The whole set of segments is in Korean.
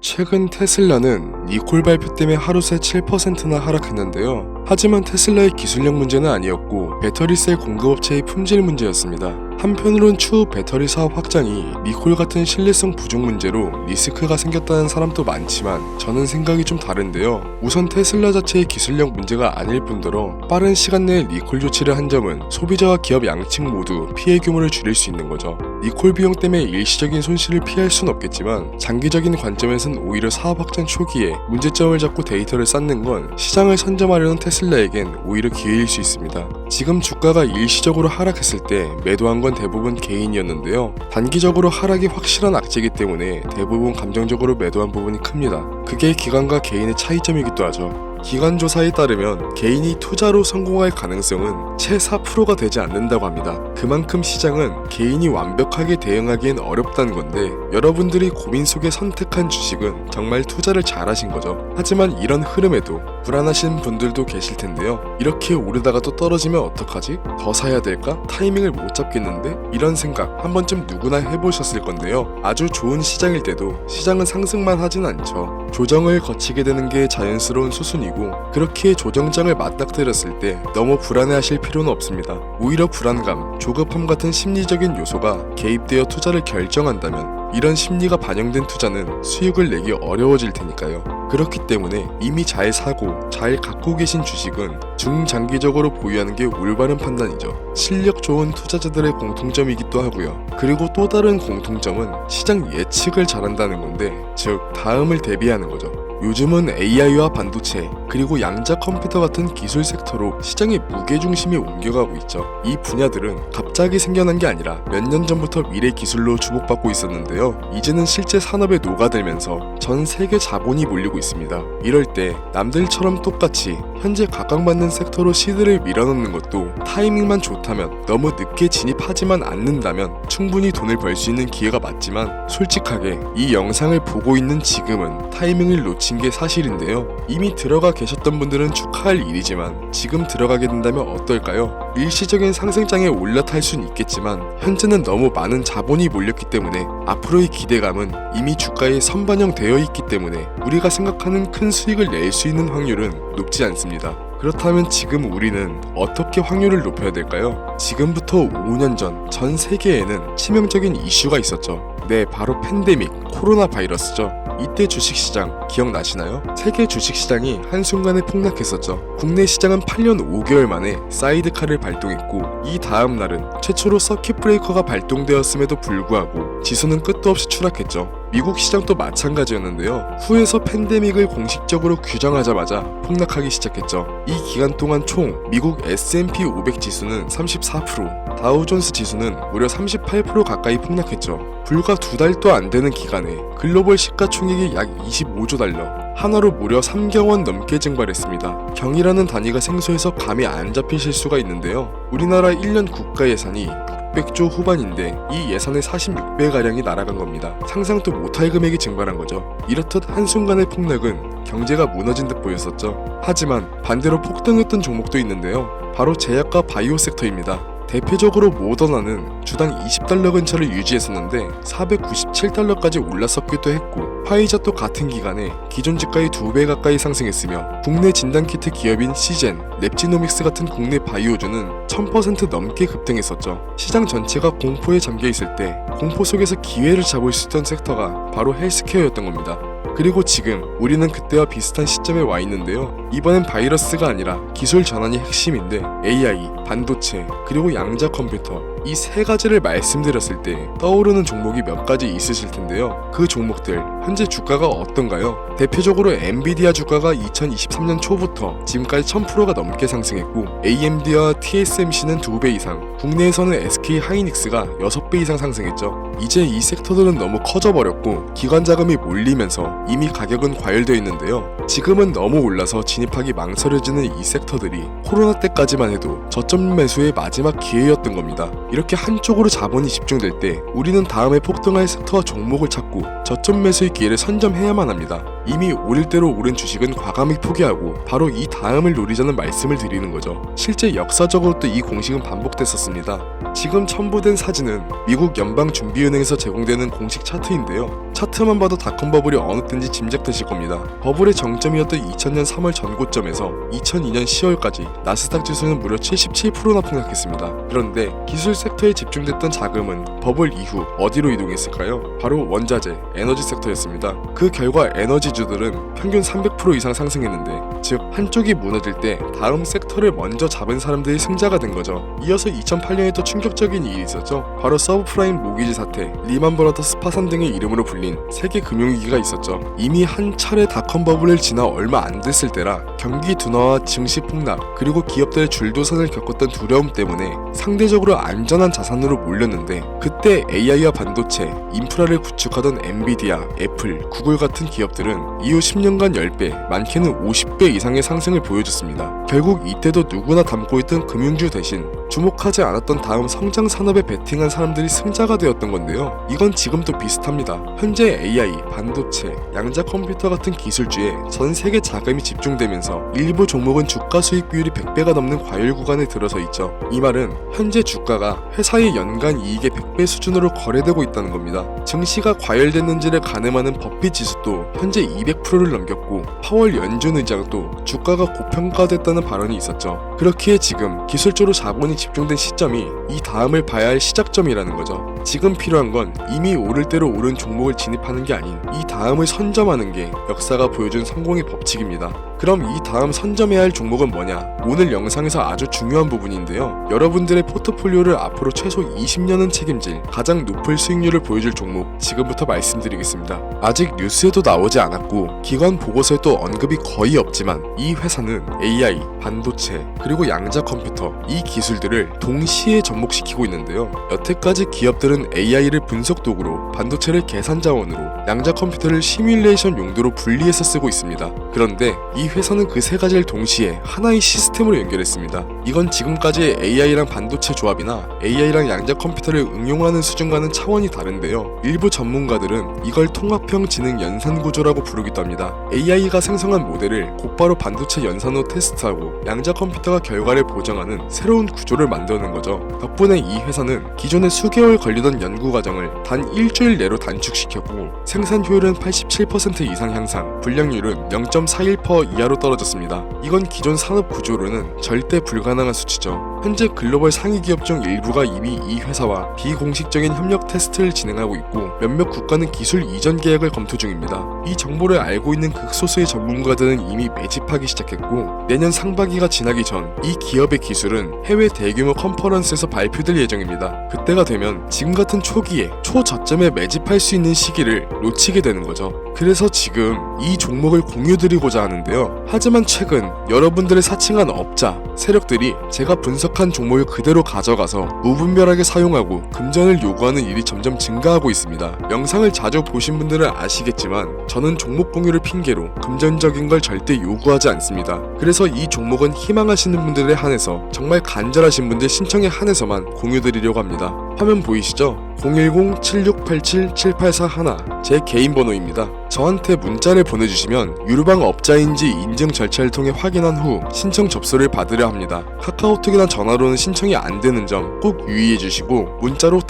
최근 테슬라는 니콜 발표 때문에 하루 새 7%나 하락했는데요. 하지만 테슬라의 기술력 문제는 아니었고 배터리셀 공급업체의 품질 문제였습니다. 한편으론 추후 배터리 사업 확장이 니콜 같은 신뢰성 부족 문제로 리스크가 생겼다는 사람도 많지만 저는 생각이 좀 다른데요. 우선 테슬라 자체의 기술력 문제가 아닐 뿐더러 빠른 시간 내에 리콜 조치를 한 점은 소비자와 기업 양측 모두 피해 규모를 줄일 수 있는 거죠. 리콜 비용 때문에 일시적인 손실을 피할 순 없겠지만 장기적인 관점에선 오히려 사업 확장 초기에 문제점을 잡고 데이터를 쌓는 건 시장을 선점하려는 테슬라에겐 오히려 기회일 수 있습니다. 지금 주가가 일시적으로 하락했을 때 매도한 건 대부분 개인이었는데요. 단기적으로 하락이 확실한 악재이기 때문에 대부분 감정적으로 매도한 부분이 큽니다. 그게 기관과 개인의 차이점이기도 하죠. 기관 조사에 따르면 개인이 투자로 성공할 가능성은 채 4%가 되지 않는다고 합니다. 그만큼 시장은 개인이 완벽하게 대응하기엔 어렵다는 건데 여러분들이 고민 속에 선택한 주식은 정말 투자를 잘하신 거죠. 하지만 이런 흐름에도 불안하신 분들도 계실 텐데요. 이렇게 오르다가 또 떨어지면 어떡하지? 더 사야 될까? 타이밍을 못 잡겠는데? 이런 생각 한 번쯤 누구나 해보셨을 건데요. 아주 좋은 시장일 때도 시장은 상승만 하진 않죠. 조정을 거치게 되는 게 자연스러운 수순이고 그렇게 조정장을 맞닥뜨렸을 때 너무 불안해하실 필요는 없습니다. 오히려 불안감, 조급함 같은 심리적인 요소가 개입되어 투자를 결정한다면 이런 심리가 반영된 투자는 수익을 내기 어려워질 테니까요. 그렇기 때문에 이미 잘 사고 잘 갖고 계신 주식은 중장기적으로 보유하는 게 올바른 판단이죠. 실력 좋은 투자자들의 공통점이기도 하고요. 그리고 또 다른 공통점은 시장 예측을 잘한다는 건데 즉 다음을 대비하는 거죠. 요즘은 AI와 반도체 그리고 양자 컴퓨터 같은 기술 섹터로 시장의 무게중심이 옮겨가고 있죠. 이 분야들은 갑자기 생겨난 게 아니라 몇 년 전부터 미래 기술로 주목받고 있었는데요. 이제는 실제 산업에 녹아들면서 전 세계 자본이 몰리고 있습니다. 이럴 때 남들처럼 똑같이 현재 각광받는 섹터로 시드를 밀어넣는 것도 타이밍만 좋다면 너무 늦게 진입하지만 않는다면 충분히 돈을 벌 수 있는 기회가 맞지만 솔직하게 이 영상을 보고 있는 지금은 타이밍을 놓친 게 사실인데요. 이미 들어가 계셨던 분들은 축하할 일이지만 지금 들어가게 된다면 어떨까요? 일시적인 상승장에 올라탈 순 있겠지만 현재는 너무 많은 자본이 몰렸기 때문에 앞으로의 기대감은 이미 주가에 선반영되어 있기 때문에 우리가 생각하는 큰 수익을 낼 수 있는 확률은 높지 않습니다. 그렇다면 지금 우리는 어떻게 확률을 높여야 될까요? 지금부터 5년 전 세계에는 치명적인 이슈가 있었죠. 네, 바로 팬데믹, 코로나 바이러스죠. 이때 주식시장 기억나시나요? 세계 주식시장이 한순간에 폭락했었죠. 국내 시장은 8년 5개월 만에 사이드카를 발동했고 이 다음 날은 최초로 서킷 브레이커가 발동되었음에도 불구하고 지수는 끝도 없이 추락했죠. 미국 시장도 마찬가지였는데요. 후에서 팬데믹을 공식적으로 규정하자마자 폭락하기 시작했죠. 이 기간 동안 총 미국 S&P 500 지수는 34%, 다우존스 지수는 무려 38% 가까이 폭락했죠. 불과 2달도 안 되는 기간에 글로벌 시가총액이 약 25조 달러, 하나로 무려 3경원 넘게 증발했습니다. 경이라는 단위가 생소해서 감이 안 잡히실 수가 있는데요. 우리나라 1년 국가 예산이 600조 후반인데 이 예산의 46배가량이 날아간 겁니다. 상상도 못할 금액이 증발한 거죠. 이렇듯 한순간의 폭락은 경제가 무너진 듯 보였었죠. 하지만 반대로 폭등했던 종목도 있는데요. 바로 제약과 바이오 섹터입니다. 대표적으로 모더나는 주당 20달러 근처를 유지했었는데 497달러까지 올랐었기도 했고 화이자 또 같은 기간에 기존 주가의 2배 가까이 상승했으며 국내 진단키트 기업인 시젠, 랩지노믹스 같은 국내 바이오주는 1000% 넘게 급등했었죠. 시장 전체가 공포에 잠겨있을 때 공포 속에서 기회를 잡을 수 있던 섹터가 바로 헬스케어였던 겁니다. 그리고 지금 우리는 그때와 비슷한 시점에 와 있는데요. 이번엔 바이러스가 아니라 기술 전환이 핵심인데 AI, 반도체, 그리고 양자 컴퓨터 이 세 가지를 말씀드렸을 때 떠오르는 종목이 몇 가지 있으실 텐데요. 그 종목들 현재 주가가 어떤가요? 대표적으로 엔비디아 주가가 2023년 초부터 지금까지 1000%가 넘게 상승했고 AMD와 TSMC는 2배 이상, 국내에서는 SK 하이닉스가 6배 이상 상승했죠. 이제 이 섹터들은 너무 커져버렸고 기관 자금이 몰리면서 이미 가격은 과열되어 있는데요. 지금은 너무 올라서 진입하기 망설여지는 이 섹터들이 코로나 때까지만 해도 저점 매수의 마지막 기회였던 겁니다. 이렇게 한쪽으로 자본이 집중될 때 우리는 다음에 폭등할 섹터와 종목을 찾고 저점 매수의 기회를 선점해야만 합니다. 이미 오를 대로 오른 주식은 과감히 포기하고 바로 이 다음을 노리자는 말씀을 드리는 거죠. 실제 역사적으로도 이 공식은 반복됐었습니다. 지금 첨부된 사진은 미국 연방준비은행에서 제공되는 공식 차트인데요. 차트만 봐도 닷컴 버블이 어느 때인지 짐작되실 겁니다. 버블의 정점이었던 2000년 3월 전고점에서 2002년 10월까지 나스닥 지수는 무려 77%나 폭락했습니다. 그런데 기술 섹터에 집중됐던 자금은 버블 이후 어디로 이동했을까요? 바로 원자재, 에너지 섹터였습니다. 그 결과 에너지주들은 평균 300% 이상 상승했는데, 즉 한쪽이 무너질 때 다음 섹터를 먼저 잡은 사람들이 승자가 된 거죠. 이어서 2008년에 또 충격적인 일이 있었죠. 바로 서브프라임 모기지 사태, 리만 브라더스 파산 등의 이름으로 불린 세계 금융위기가 있었죠. 이미 한 차례 닷컴 버블을 지나 얼마 안 됐을 때라 경기 둔화와 증시 폭락, 그리고 기업들의 줄도산을 겪었던 두려움 때문에 상대적으로 안전한 자산으로 몰렸는데, 그때 AI와 반도체, 인프라를 구축하던 엔비디아, 애플, 구글 같은 기업들은 이후 10년간 10배, 많게는 50배 이상의 상승을 보여줬습니다. 결국 이때도 누구나 담고 있던 금융주 대신 주목하지 않았던 다음 성장 산업에 베팅한 사람들이 승자가 되었던 건데요. 이건 지금도 비슷합니다. 현재 AI, 반도체, 양자 컴퓨터 같은 기술주에 전 세계 자금이 집중되면서 일부 종목은 주가 수익 비율이 100배가 넘는 과열 구간에 들어서 있죠. 이 말은 현재 주가가 회사의 연간 이익의 100배 수준으로 거래되고 있다는 겁니다. 증시가 과열됐는지를 가늠하는 버핏 지수도 현재 200%를 넘겼고, 파월 연준 의장도 주가가 고평가됐다는 발언이 있었죠. 그렇기에 지금 기술적으로 자본이 집중된 시점이 이 다음을 봐야 할 시작점이라는 거죠. 지금 필요한 건 이미 오를 대로 오른 종목을 진입하는 게 아닌 이 다음을 선점하는 게 역사가 보여준 성공의 법칙입니다. 그럼 이 다음 선점해야 할 종목은 뭐냐? 오늘 영상에서 아주 중요한 부분인데요. 여러분들의 포트폴리오를 앞으로 최소 20년은 책임질 가장 높은 수익률을 보여줄 종목, 지금부터 말씀드리겠습니다. 아직 뉴스에도 나오지 않았고 기관 보고서에도 언급이 거의 없지만, 이 회사는 AI, 반도체, 그리고 양자 컴퓨터, 이 기술들을 동시에 접목시키고 있는데요. 여태까지 기업들은 AI를 분석 도구로, 반도체를 계산 자원으로, 양자 컴퓨터를 시뮬레이션 용도로 분리해서 쓰고 있습니다. 그런데 이 회사는 그 세 가지를 동시에 하나의 시스템으로 연결했습니다. 이건 지금까지의 AI랑 반도체 조합이나 AI랑 양자 컴퓨터를 응용하는 수준과는 차원이 다른데요. 일부 전문가들은 이걸 통합형 지능 연산 구조라고 부르기도 합니다. AI가 생성한 모델을 곧바로 반도체 연산으로 테스트하고 양자 컴퓨터가 결과를 보정하는 새로운 구조를 만드는 거죠. 덕분에 이 회사는 기존에 수개월 걸리던 연구 과정을 단 일주일 내로 단축시켰고, 생산 효율은 87% 이상 향상, 불량률은 0.41% 이하로 떨어졌습니다. 이건 기존 산업 구조로는 절대 불가능한 수치죠. 현재 글로벌 상위 기업 중 일부가 이미 이 회사와 비공식적인 협력 테스트를 진행하고 있고, 몇몇 국가는 기술 이전 계획을 검토 중입니다. 이 정보를 알고 있는 극소수의 전문가들은 이미 매집하기 시작했고, 내년 상반기가 지나기 전 이 기업의 기술은 해외 대규모 컨퍼런스에서 발표될 예정입니다. 그때가 되면 지금 같은 초기에 초저점에 매집할 수 있는 시기를 놓치게 되는 거죠. 그래서 지금 이 종목을 공유드리고자 하는데요. 하지만 최근 여러분들의 사칭한 업자, 세력들이 제가 분석한 종목을 그대로 가져가서 무분별하게 사용하고 금전을 요구하는 일이 점점 증가하고 있습니다. 영상을 자주 보신 분들은 아시겠지만 저는 종목 공유를 핑계로 금전적인 걸 절대 요구하지 않습니다. 그래서 이 종목은 희망하시는 분들에 한해서, 정말 간절하신 분들 신청에 한해서만 공유드리려고 합니다. 화면 보이시죠? 010-7687-7841 제 개인 번호입니다. 저한테 문자를 보내주시면 유료방 업자인지 인증 절차를 통해 확인한 후 신청 접수를 받으려 합니다. 카카오톡이나 전화로는 신청이 안 되는 점 꼭 유의해주시고, 문자로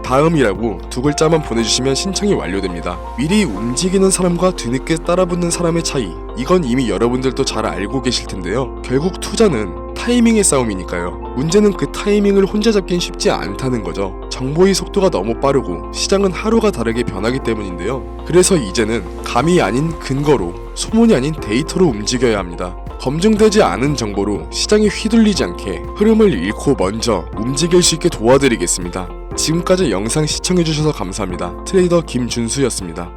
다음이라고 두 글자만 보내주시면 신청이 완료됩니다. 미리 움직이는 사람과 뒤늦게 따라붙는 사람의 차이, 이건 이미 여러분들도 잘 알고 계실 텐데요. 결국 투자는 타이밍의 싸움이니까요. 문제는 그 타이밍을 혼자 잡긴 쉽지 않다는 거죠. 정보의 속도가 너무 빠르고 시장은 하루가 다르게 변하기 때문인데요. 그래서 이제는 감이 아닌 근거로, 소문이 아닌 데이터로 움직여야 합니다. 검증되지 않은 정보로 시장이 휘둘리지 않게 흐름을 잃고 먼저 움직일 수 있게 도와드리겠습니다. 지금까지 영상 시청해주셔서 감사합니다. 트레이더 김준수였습니다.